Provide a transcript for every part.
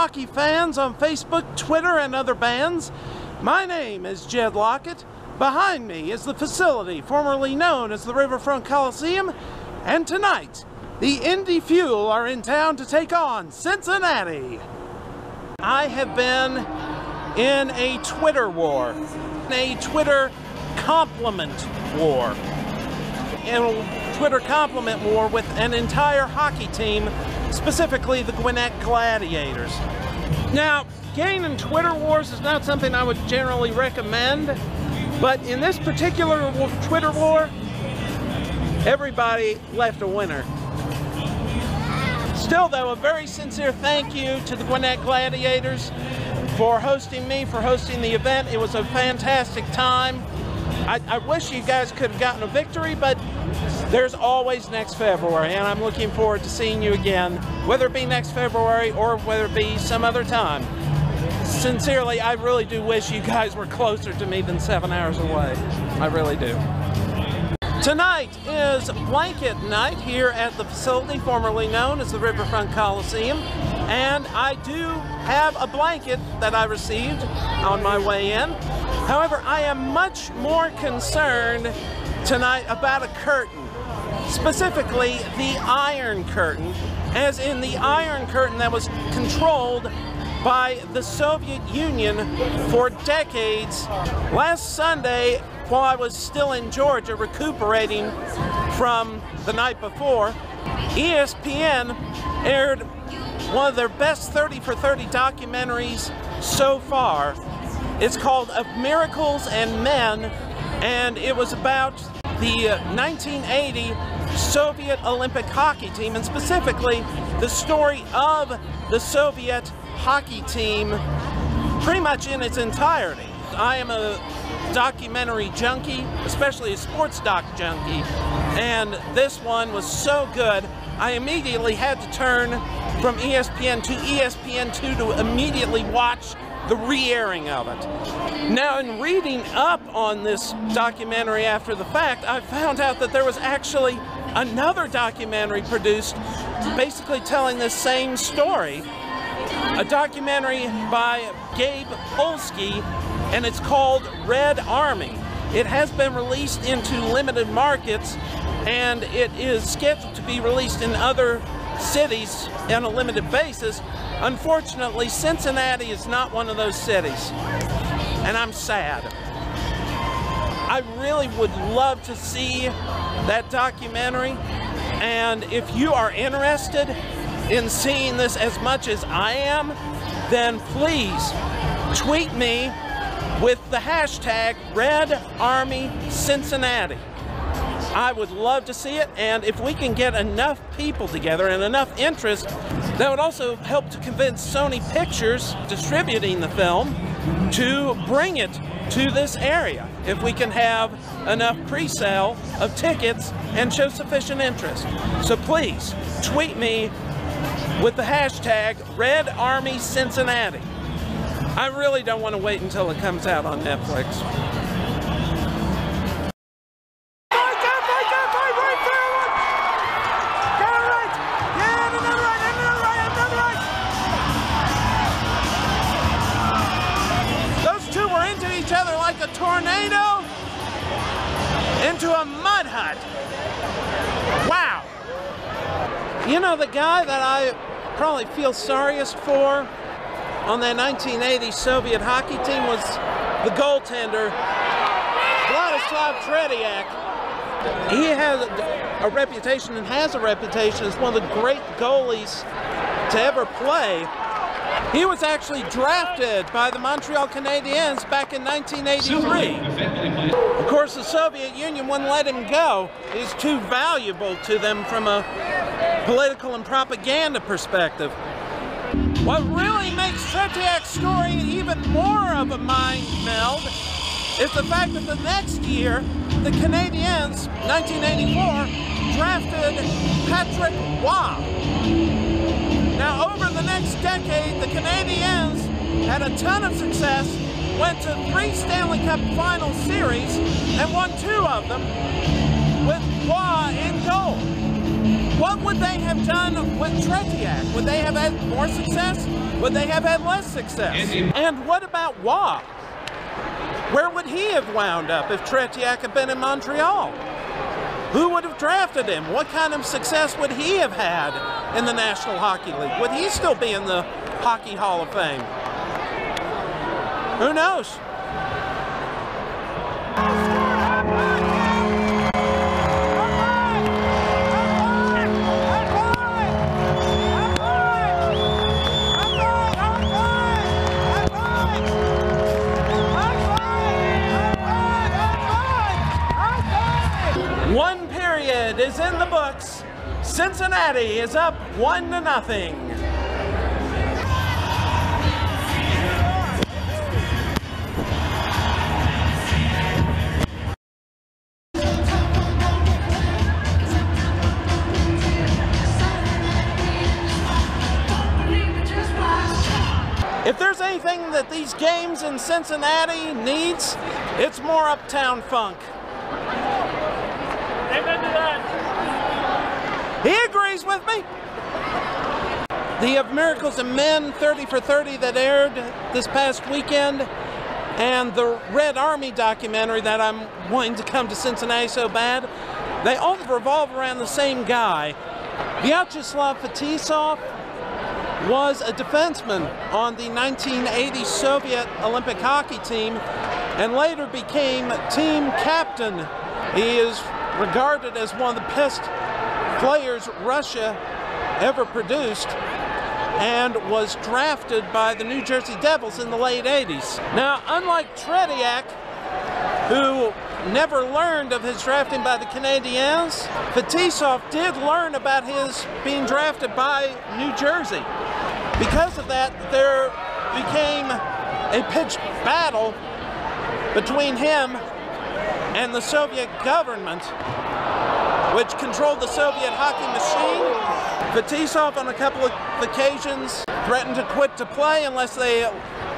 hockey fans on Facebook, Twitter, and other bands. My name is Jed Lockett. Behind me is the facility formerly known as the Riverfront Coliseum, and tonight, the Indy Fuel are in town to take on Cincinnati. I have been in a Twitter war, a Twitter compliment war, in a Twitter compliment war with an entire hockey team, specifically the Gwinnett Gladiators. Now, getting in Twitter wars is not something I would generally recommend, but in this particular Twitter war, everybody left a winner. Still though, a very sincere thank you to the Gwinnett Gladiators for hosting me, for hosting the event. It was a fantastic time. I wish you guys could have gotten a victory, but there's always next February, and I'm looking forward to seeing you again, whether it be next February or whether it be some other time. Sincerely, I really do wish you guys were closer to me than 7 hours away. I really do. Tonight is blanket night here at the facility formerly known as the Riverfront Coliseum, and I do have a blanket that I received on my way in. However, I am much more concerned tonight about a curtain, specifically the Iron Curtain, as in the Iron Curtain that was controlled by the Soviet Union for decades. Last Sunday, while I was still in Georgia recuperating from the night before, ESPN aired one of their best 30 for 30 documentaries so far. It's called Of Miracles and Men, and it was about the 1980 Soviet Olympic hockey team, and specifically the story of the Soviet hockey team pretty much in its entirety. I am a documentary junkie, especially a sports doc junkie, and this one was so good I immediately had to turn from ESPN to ESPN2 to immediately watch the re-airing of it. Now, in reading up on this documentary after the fact, I found out that there was actually another documentary produced basically telling this same story. A documentary by Gabe Polsky, and it's called Red Army. It has been released into limited markets, and it is scheduled to be released in other cities on a limited basis. Unfortunately, Cincinnati is not one of those cities, and I'm sad. I really would love to see that documentary, and if you are interested in seeing this as much as I am, then please tweet me with the hashtag RedArmyCincinnati. I would love to see it, and if we can get enough people together and enough interest, that would also help to convince Sony Pictures distributing the film to bring it to this area. If we can have enough pre-sale of tickets and show sufficient interest. So please tweet me with the hashtag RedArmyCincinnati. I really don't want to wait until it comes out on Netflix. Like a tornado into a mud hut. Wow. You know, the guy that I probably feel sorriest for on that 1980 Soviet hockey team was the goaltender, Vladislav Tretiak. He has a reputation, and has a reputation as one of the great goalies to ever play. He was actually drafted by the Montreal Canadiens back in 1983. Of course, the Soviet Union wouldn't let him go. He's too valuable to them from a political and propaganda perspective. What really makes Tretiak's story even more of a mind meld is the fact that the next year, the Canadiens, 1984, drafted Patrick Waugh. Now, over the next decade, the Canadiens had a ton of success, went to 3 Stanley Cup Final Series, and won 2 of them with Waugh in goal. What would they have done with Tretiak? Would they have had more success? Would they have had less success? And what about Waugh? Where would he have wound up if Tretiak had been in Montreal? Who would have drafted him? What kind of success would he have had in the National Hockey League? Would he still be in the Hockey Hall of Fame? Who knows? One period is in the books. Cincinnati is up 1-0. If there's anything that these games in Cincinnati needs, it's more uptown funk. Amen to that. He agrees with me. The Of Miracles and Men 30 for 30 that aired this past weekend, and the Red Army documentary that I'm wanting to come to Cincinnati so bad, they all revolve around the same guy. Vyacheslav Fedorov was a defenseman on the 1980 Soviet Olympic hockey team and later became team captain. He is regarded as one of the best players Russia ever produced and was drafted by the New Jersey Devils in the late 80s. Now, unlike Tretiak, who never learned of his drafting by the Canadiens, Fedorov did learn about his being drafted by New Jersey. Because of that, there became a pitched battle between him and the Soviet government, which controlled the Soviet hockey machine. Fedorov, on a couple of occasions, threatened to quit to play unless they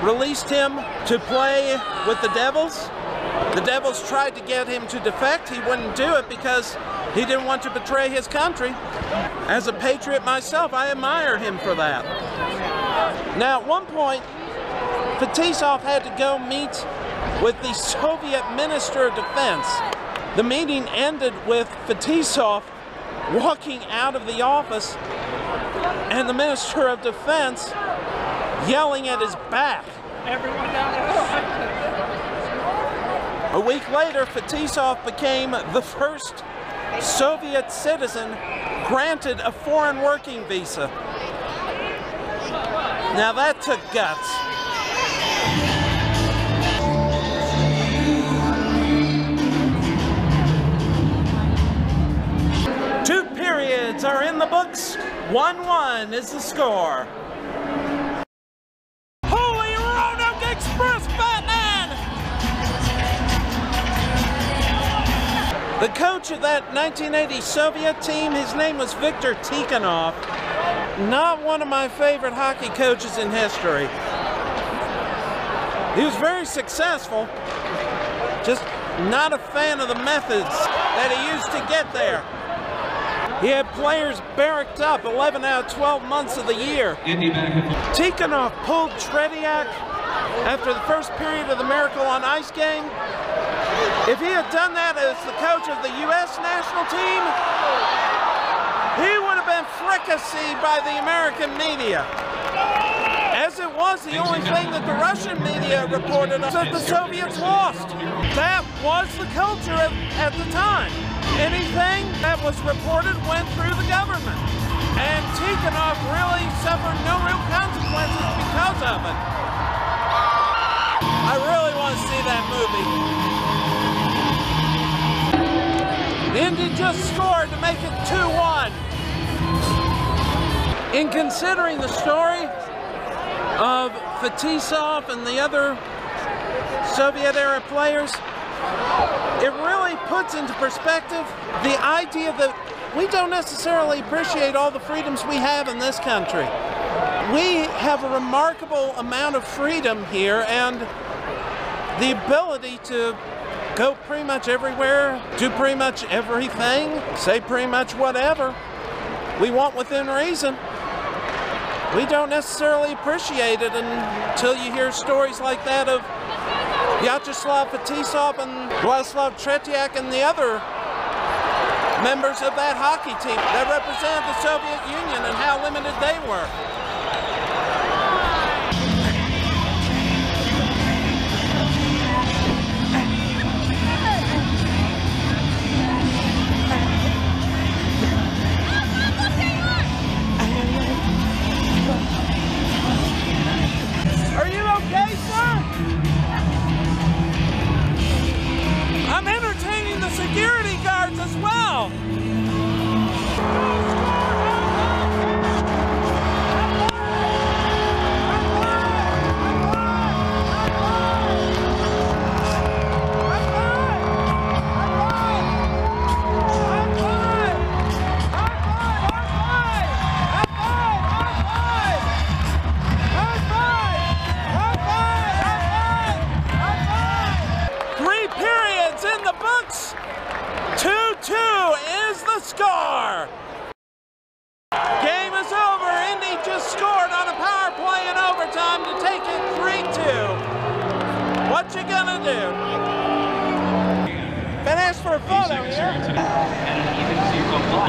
released him to play with the Devils. The Devils tried to get him to defect. He wouldn't do it because he didn't want to betray his country. As a patriot myself, I admire him for that. Now, at one point, Fedorov had to go meet with the Soviet Minister of Defense. The meeting ended with Fedorov walking out of the office and the Minister of Defense yelling at his back. Everyone down there. A week later, Fedorov became the first Soviet citizen granted a foreign working visa. Now that took guts. Two periods are in the books. 1-1 is the score. Holy Roanoke Express, Batman! The coach of that 1980 Soviet team, his name was Viktor Tikhonov. Not one of my favorite hockey coaches in history. He was very successful, just not a fan of the methods that he used to get there. He had players barracked up 11 out of 12 months of the year. Tikhonov pulled Tretiak after the first period of the Miracle on Ice game. If he had done that as the coach of the U.S. national team, he would have been fricasseed by the American media. As it was, the only thing that the Russian media reported was that the Soviets lost. That was the culture at the time. Anything that was reported went through the government. And Tikhonov really suffered no real consequences because of it. I really want to see that movie. Indy just scored to make it 2-1. In considering the story of Fedorov and the other Soviet-era players, it really puts into perspective the idea that we don't necessarily appreciate all the freedoms we have in this country. We have a remarkable amount of freedom here and the ability to go pretty much everywhere, do pretty much everything, say pretty much whatever. we want within reason. We don't necessarily appreciate it until you hear stories like that of Vyacheslav Fedorov and Vladislav Tretiak and the other members of that hockey team that represented the Soviet Union and how limited they were. Are you okay, sir? I'm entertaining the security guards as well. In the books, 2-2 is the score. Game is over. Indy just scored on a power play in overtime to take it 3-2. What you gonna do? Been asked for a photo here.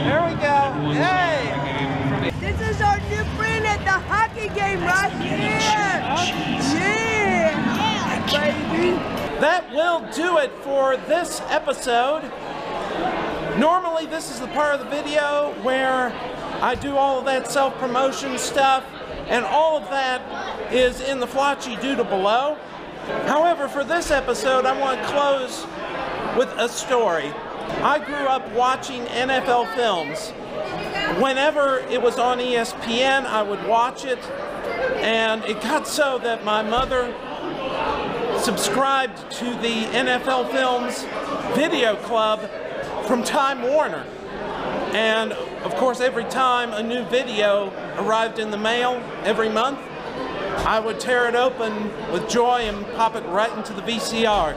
There we go. Hey. This is our new friend at the hockey game right here. Yeah, baby. That will do it for this episode. Normally this is the part of the video where I do all of that self-promotion stuff, and all of that is in the Flotchy doodle below. However, for this episode I want to close with a story. I grew up watching NFL films. Whenever it was on ESPN, I would watch it, and it got so that my mother subscribed to the NFL Films video club from Time Warner. And of course, every time a new video arrived in the mail every month, I would tear it open with joy and pop it right into the VCR.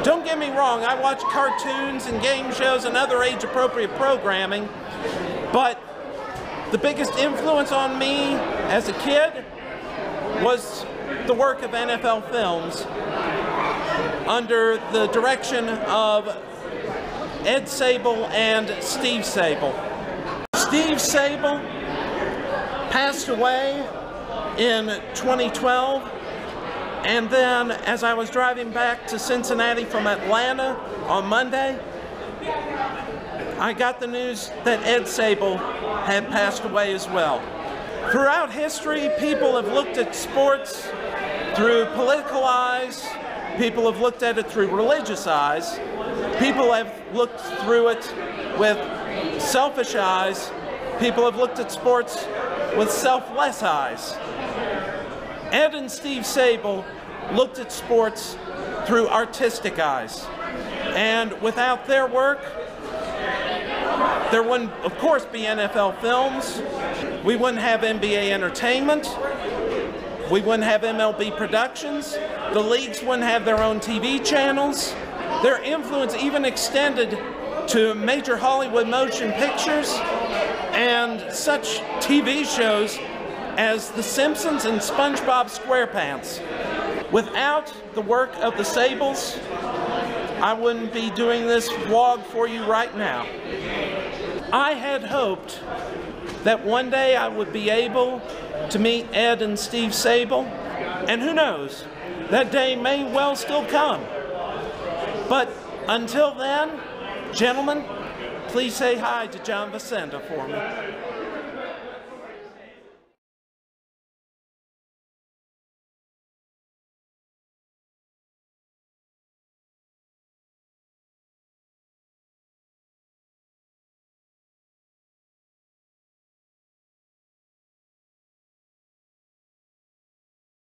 Don't get me wrong, I watch cartoons and game shows and other age-appropriate programming, but the biggest influence on me as a kid was the work of NFL Films under the direction of Ed Sable and Steve Sable. Steve Sable passed away in 2012, and then as I was driving back to Cincinnati from Atlanta on Monday, I got the news that Ed Sable had passed away as well. Throughout history, people have looked at sports through political eyes, people have looked at it through religious eyes, people have looked through it with selfish eyes, people have looked at sports with selfless eyes. Ed and Steve Sable looked at sports through artistic eyes. And without their work, there wouldn't, of course, be NFL Films. We wouldn't have NBA Entertainment. We wouldn't have MLB Productions. The leagues wouldn't have their own TV channels. Their influence even extended to major Hollywood motion pictures and such TV shows as The Simpsons and SpongeBob SquarePants. Without the work of the Sables, I wouldn't be doing this vlog for you right now. I had hoped that one day I would be able to meet Ed and Steve Sable, and who knows, that day may well still come. But until then, gentlemen, please say hi to John Vicenta for me.